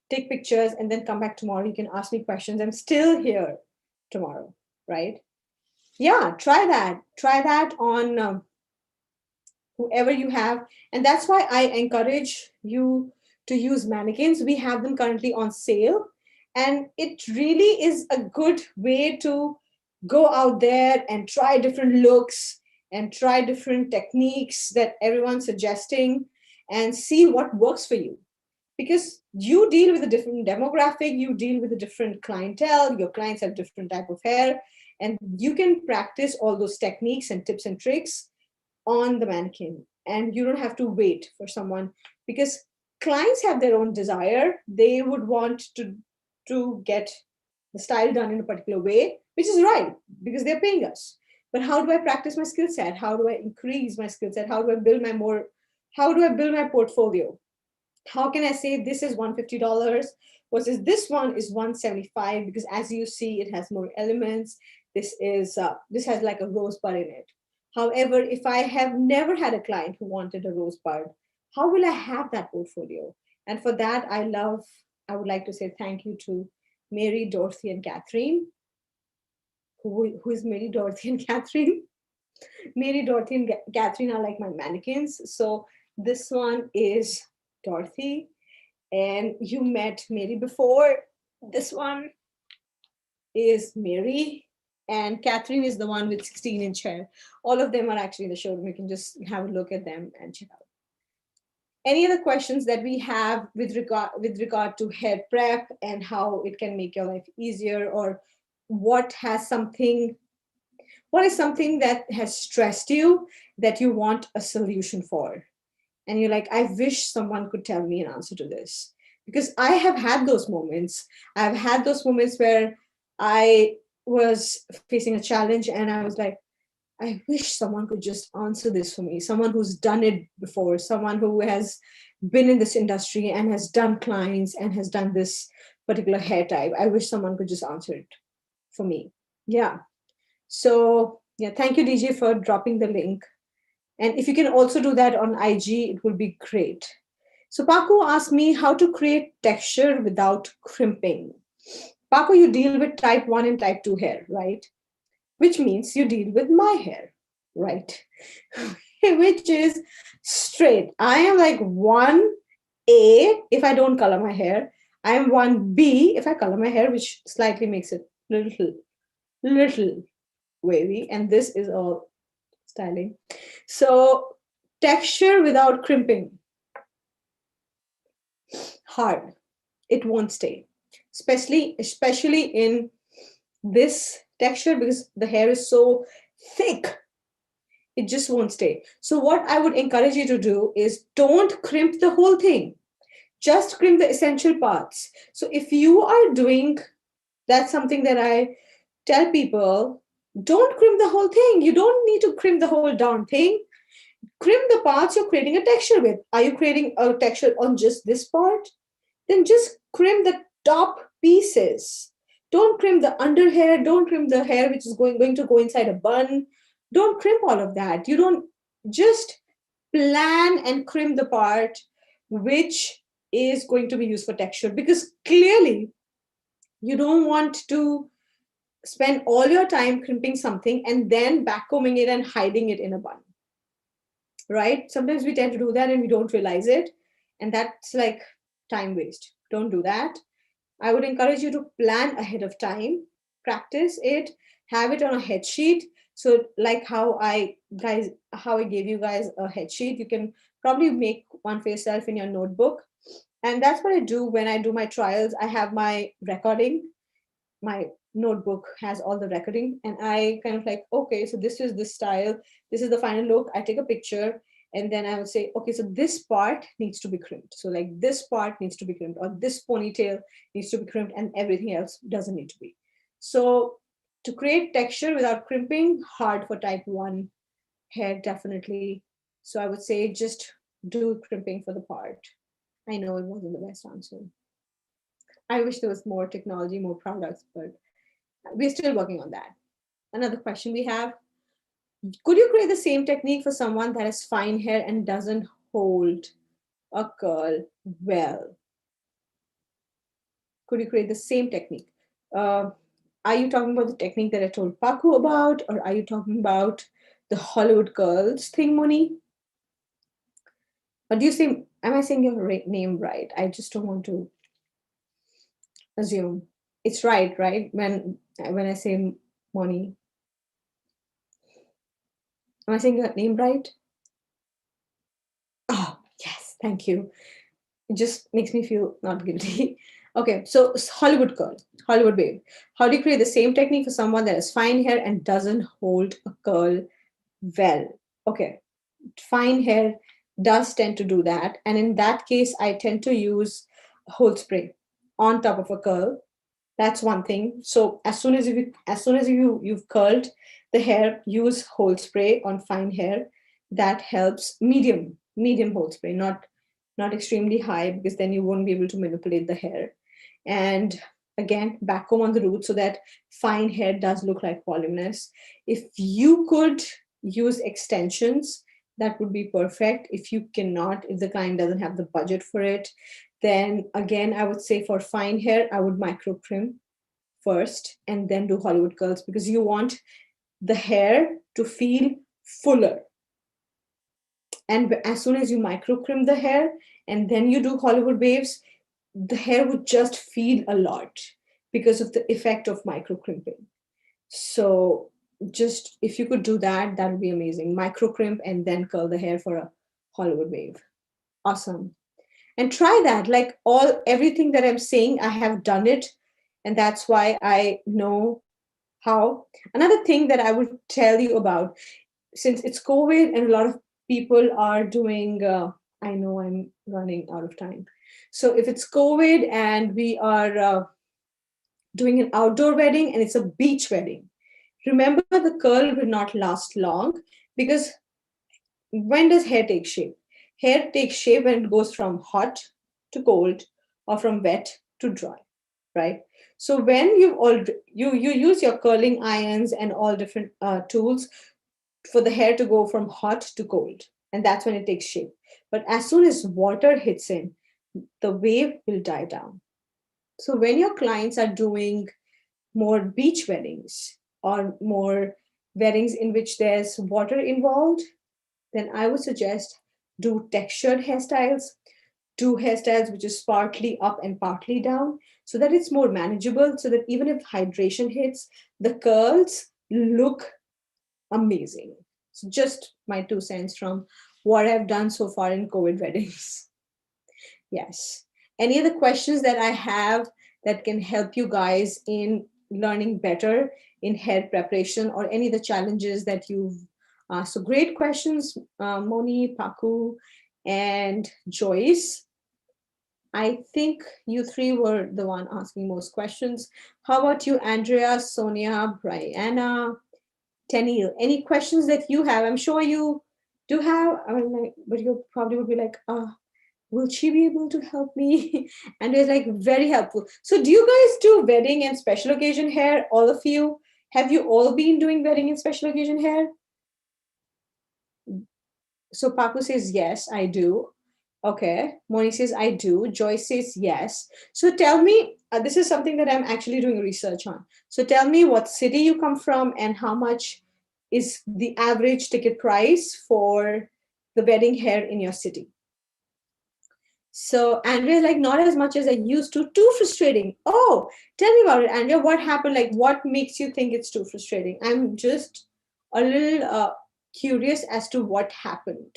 take pictures, and then come back tomorrow. You can ask me questions. I'm still here tomorrow, right? Yeah, try that. Try that on whoever you have. And that's why I encourage you to use mannequins. We have them currently on sale. And it really is a good way to go out there and try different looks and try different techniques that everyone's suggesting and see what works for you. Because you deal with a different demographic, you deal with a different clientele, your clients have different type of hair, and you can practice all those techniques and tips and tricks on the mannequin. And you don't have to wait for someone, because clients have their own desire. They would want to get the style done in a particular way, which is right because they're paying us. But how do I practice my skill set? How do I increase my skill set? How do I build my portfolio? How can I say this is $150 versus this one is $175? Because as you see, it has more elements. This has like a rosebud in it. However, if I have never had a client who wanted a rosebud, how will I have that portfolio? And for that, I would like to say thank you to Mary, Dorothy, and Catherine. Who is Mary, Dorothy, and Catherine? Mary, Dorothy, and Catherine are like my mannequins. So this one is Dorothy, and you met Mary before. This one is Mary, and Catherine is the one with 16-inch hair. All of them are actually in the showroom. You can just have a look at them and check out. Any other questions that we have with regard to hair prep and how it can make your life easier, or what is something that has stressed you that you want a solution for? And you're like, I wish someone could tell me an answer to this. Because I have had those moments. I've had those moments where I was facing a challenge and I was like, I wish someone could just answer this for me. Someone who's done it before, someone who has been in this industry and has done clients and has done this particular hair type. I wish someone could just answer it for me. Yeah. So, yeah, thank you, DJ, for dropping the link. And if you can also do that on IG, it will be great. So Paku asked me how to create texture without crimping. Paku, you deal with type 1 and type 2 hair, right? Which means you deal with my hair, right? Which is straight. I am like 1A if I don't color my hair. I am 1B if I color my hair, which slightly makes it little wavy. And this is all styling. So texture without crimping, hard. It won't stay, especially in this texture because the hair is so thick. It just won't stay. So what I would encourage you to do is don't crimp the whole thing. Just crimp the essential parts. So if you are doing, that's something that I tell people, don't crimp the whole thing. You don't need to crimp the whole darn thing. Crimp the parts you're creating a texture with. Are you creating a texture on just this part? Then just crimp the top pieces. Don't crimp the under hair. Don't crimp the hair which is going to go inside a bun. Don't crimp all of that. You don't, just plan and crimp the part which is going to be used for texture, because clearly you don't want to spend all your time crimping something and then backcombing it and hiding it in a bun, right? Sometimes we tend to do that and we don't realize it, and that's like time waste. Don't do that. I would encourage you to plan ahead of time, practice it, have it on a head sheet. So like how I gave you guys a head sheet, you can probably make one for yourself in your notebook. And that's what I do when I do my trials. I have my recording, my notebook has all the recording, and I kind of like, okay, so this is this style, this is the final look. I take a picture and then I would say, okay, so this part needs to be crimped. So like this part needs to be crimped, or this ponytail needs to be crimped, and everything else doesn't need to be. So to create texture without crimping, hard for type 1 hair, definitely. So I would say just do crimping for the part. I know it wasn't the best answer. I wish there was more technology, more products, but we're still working on that. Another question we have: could you create the same technique for someone that has fine hair and doesn't hold a curl well? Could you create the same technique? Uh, are you talking about the technique that I told Paku about, or are you talking about the Hollywood curls thing, Moni? Or do you say, am I saying your name right? I just don't want to assume. It's right? When I say Moni. Am I saying your name right? Oh, yes, thank you. It just makes me feel not guilty. Okay, so Hollywood curl, Hollywood wave. How do you create the same technique for someone that has fine hair and doesn't hold a curl well? Okay, fine hair does tend to do that. And in that case, I tend to use hold spray on top of a curl. That's one thing. So you've curled the hair, use hold spray on fine hair. That helps. Medium hold spray, not extremely high, because then you won't be able to manipulate the hair. And again, back comb on the root so that fine hair does look like voluminous. If you could use extensions, that would be perfect. If you cannot, if the client doesn't have the budget for it, then again, I would say for fine hair, I would micro crimp first and then do Hollywood curls, because you want the hair to feel fuller. And as soon as you micro crimp the hair and then you do Hollywood waves, the hair would just feel a lot because of the effect of micro crimping. So just if you could do that, that would be amazing. Micro crimp and then curl the hair for a Hollywood wave. Awesome. And try that. Like everything that I'm saying, I have done it. And that's why I know How? Another thing that I would tell you about, since it's COVID and a lot of people are doing, I know I'm running out of time. So if it's COVID and we are doing an outdoor wedding and it's a beach wedding, remember the curl will not last long, because when does hair take shape? Hair takes shape when it goes from hot to cold or from wet to dry, right? So when you use your curling irons and all different tools for the hair to go from hot to cold, and that's when it takes shape. But as soon as water hits in, the wave will die down. So when your clients are doing more beach weddings or more weddings in which there's water involved, then I would suggest do textured hairstyles, do hairstyles which is partly up and partly down, so that it's more manageable, so that even if hydration hits, the curls look amazing. So just my 2 cents from what I've done so far in COVID weddings. Yes. Any other questions that I have that can help you guys in learning better in hair preparation, or any of the challenges that you've asked? So great questions, Moni, Paku, and Joyce. I think you three were the one asking most questions. How about you, Andrea, Sonia, Brianna, Tenille? Any questions that you have? I'm sure you do have, I mean, like, but you probably would be like, will she be able to help me? And it's like very helpful. So do you guys do wedding and special occasion hair, all of you? Have you all been doing wedding and special occasion hair? So Paku says, yes, I do. Okay. Moni says, I do. Joyce says, yes. So tell me, this is something that I'm actually doing research on. So tell me what city you come from and how much is the average ticket price for the wedding hair in your city. So Andrea, like, not as much as I used to. Too frustrating. Oh, tell me about it, Andrea. What happened? Like, what makes you think it's too frustrating? I'm just a little curious as to what happened.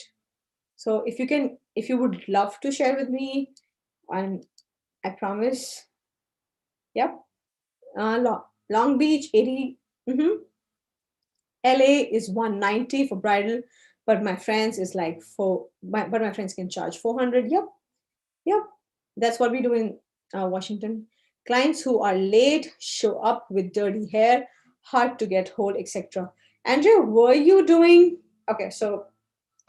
So if you can, if you would love to share with me, and I promise. Yep. Long Beach, 80. LA is 190 for bridal, but my friends is like but my friends can charge 400. Yep. Yep, that's what we do in Washington. Clients who are late show up with dirty hair, hard to get hold, etc. Andrea, were you doing? Okay, so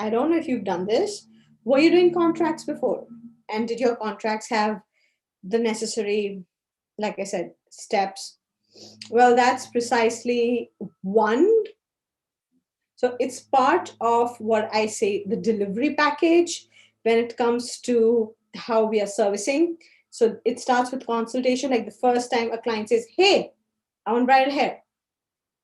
I don't know if you've done this. Were you doing contracts before? And did your contracts have the necessary, like I said, steps? Well, that's precisely one. So it's part of what I say, the delivery package when it comes to how we are servicing. So it starts with consultation. Like the first time a client says, hey, I want bridal hair.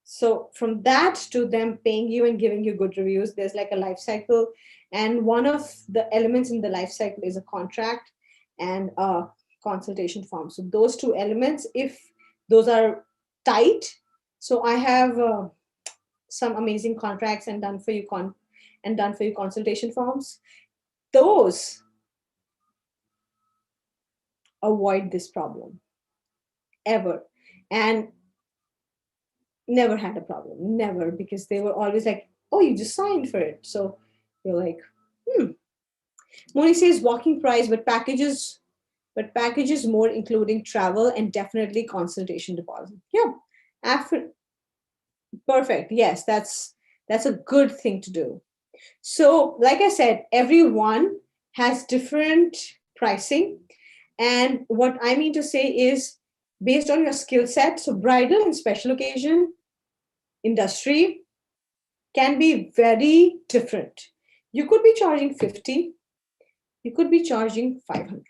So from that to them paying you and giving you good reviews, there's like a life cycle. And one of the elements in the life cycle is a contract and a consultation form. So those two elements, if those are tight, so I have some amazing contracts and done for you consultation forms. Those avoid this problem ever, and never had a problem, never, because they were always like, oh, you just signed for it. So you're like, Moni says walking price, but packages more, including travel and definitely consultation deposit. Yeah, after perfect. Yes, that's a good thing to do. So, like I said, everyone has different pricing. And what I mean to say is based on your skill set. So, bridal and special occasion industry can be very different. You could be charging 50, you could be charging 500.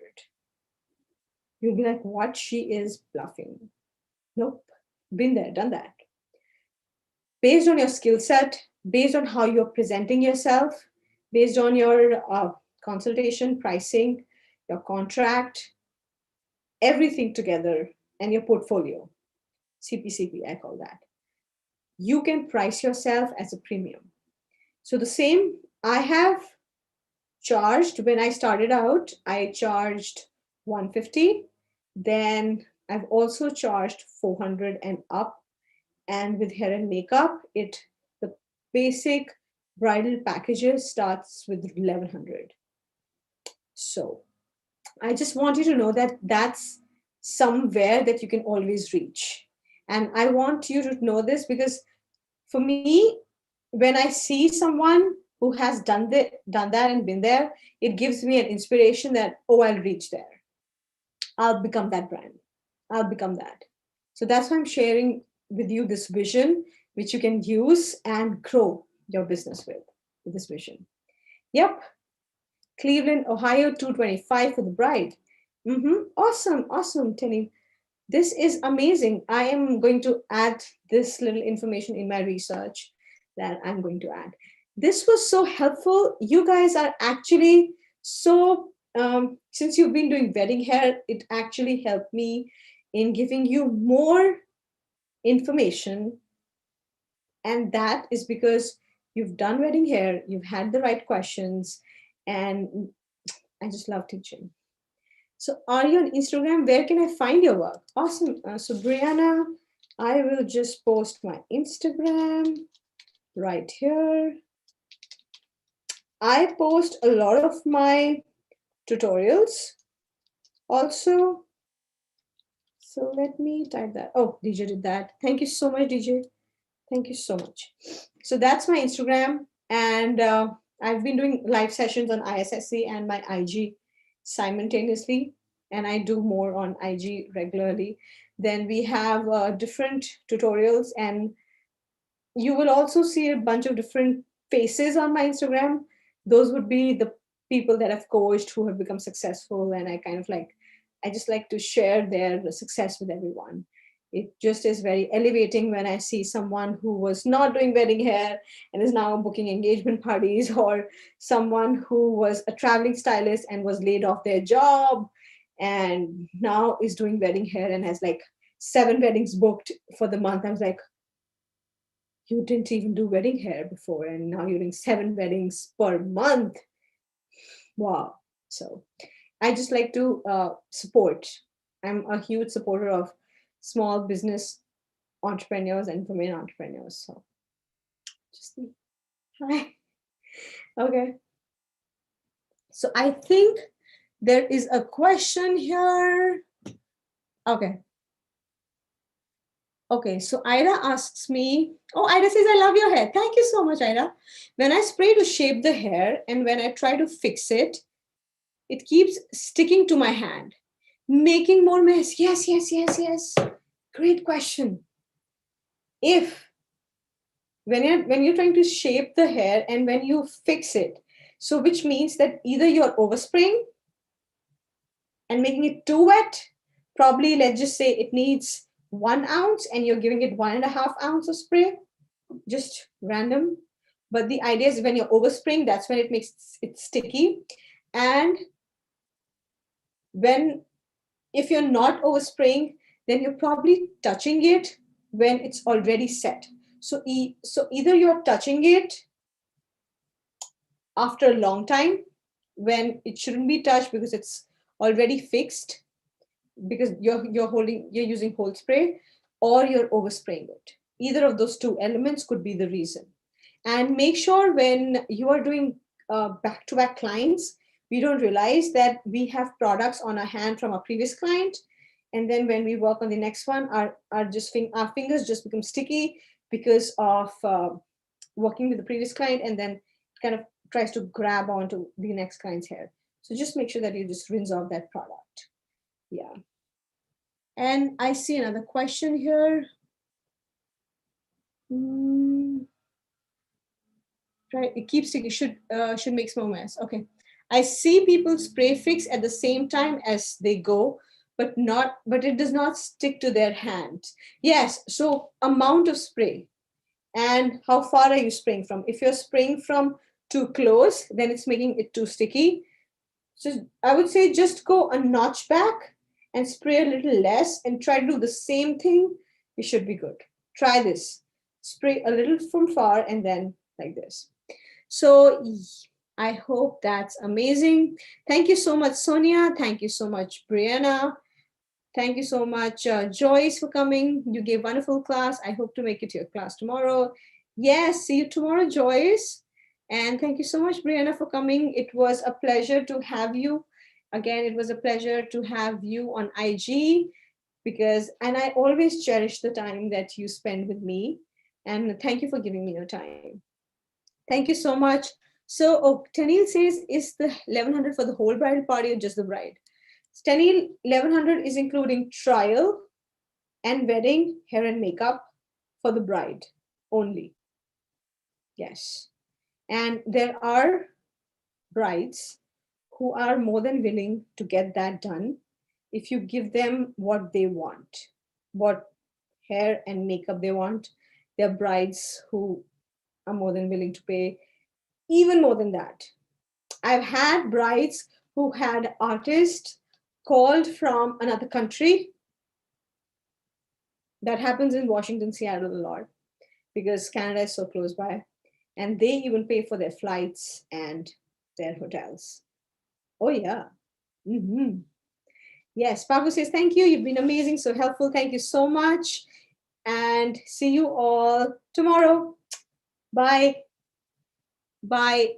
You'll be like, what? She is bluffing. Nope, been there, done that. Based on your skill set, based on how you're presenting yourself, based on your consultation, pricing, your contract, everything together, and your portfolio, CPCP, I call that. You can price yourself as a premium. So the same I have charged when I started out, I charged 150. Then I've also charged 400 and up. And with hair and makeup, the basic bridal packages starts with 1100. So I just want you to know that that's somewhere that you can always reach. And I want you to know this because for me, when I see someone who has done that and been there, it gives me an inspiration that, oh, I'll reach there. I'll become that brand. I'll become that. So that's why I'm sharing with you this vision, which you can use and grow your business with this vision. Yep. Cleveland, Ohio, 225 for the bride. Awesome. Awesome, Tenny. This is amazing. I am going to add this little information in my research that I'm going to add. This was so helpful. You guys are actually so, since you've been doing wedding hair, it actually helped me in giving you more information. And that is because you've done wedding hair, you've had the right questions, and I just love teaching. So are you on Instagram? Where can I find your work? Awesome. So Brianna, I will just post my Instagram right here. I post a lot of my tutorials also. So let me type that. Oh, DJ did that. Thank you so much, DJ. Thank you so much. So that's my Instagram. And I've been doing live sessions on ISSC and my IG simultaneously. And I do more on IG regularly. Then we have different tutorials, and you will also see a bunch of different faces on my Instagram. Those would be the people that I've coached who have become successful. And I just like to share their success with everyone. It just is very elevating when I see someone who was not doing wedding hair and is now booking engagement parties, or someone who was a traveling stylist and was laid off their job and now is doing wedding hair and has like 7 weddings booked for the month. I was like, you didn't even do wedding hair before, and now you're doing 7 weddings per month. Wow. So I just like to support. I'm a huge supporter of small business entrepreneurs and women entrepreneurs. So just hi. Okay. So I think there is a question here. Okay. Okay, so Ida asks me, oh, Ida says, I love your hair. Thank you so much, Ida. When I spray to shape the hair and when I try to fix it, it keeps sticking to my hand, making more mess. Yes, yes, yes, yes. Great question. If when you're trying to shape the hair and when you fix it, so which means that either you're overspraying and making it too wet, probably let's just say it needs 1 ounce and you're giving it 1.5 ounce of spray, just random. But the idea is when you're overspraying, that's when it makes it sticky. And if you're not overspraying, then you're probably touching it when it's already set. So either you're touching it after a long time when it shouldn't be touched because it's already fixed, because you're using whole spray, or you're overspraying it. Either of those two elements could be the reason. And make sure when you are doing back-to-back clients, we don't realize that we have products on our hand from our previous client, and then when we work on the next one, our fingers just become sticky because of working with the previous client, and then kind of tries to grab onto the next client's hair. So just make sure that you just rinse off that product. Yeah. And I see another question here. Right, it keeps sticking. Should make small mess. Okay. I see people spray fix at the same time as they go, but it does not stick to their hands. Yes. So amount of spray and how far are you spraying from? If you're spraying from too close, then it's making it too sticky. So I would say just go a notch back and spray a little less and try to do the same thing. You should be good. Try this. Spray a little from far and then like this. So I hope that's amazing. Thank you so much, Sonia. Thank you so much, Brianna. Thank you so much, Joyce, for coming. You gave wonderful class. I hope to make it to your class tomorrow. Yes, see you tomorrow, Joyce. And thank you so much, Brianna, for coming. It was a pleasure to have you. Again, it was a pleasure to have you on IG and I always cherish the time that you spend with me. And thank you for giving me your time. Thank you so much. So, Tanil says, is the 1100 for the whole bridal party or just the bride? Tanil, 1100 is including trial and wedding, hair and makeup for the bride only. Yes. And there are brides who are more than willing to get that done if you give them what they want, what hair and makeup they want. There are brides who are more than willing to pay even more than that. I've had brides who had artists called from another country. That happens in Washington, Seattle a lot because Canada is so close by. And they even pay for their flights and their hotels. Oh, yeah. Mm-hmm. Yes, Papu says, thank you. You've been amazing, so helpful. Thank you so much. And see you all tomorrow. Bye. Bye.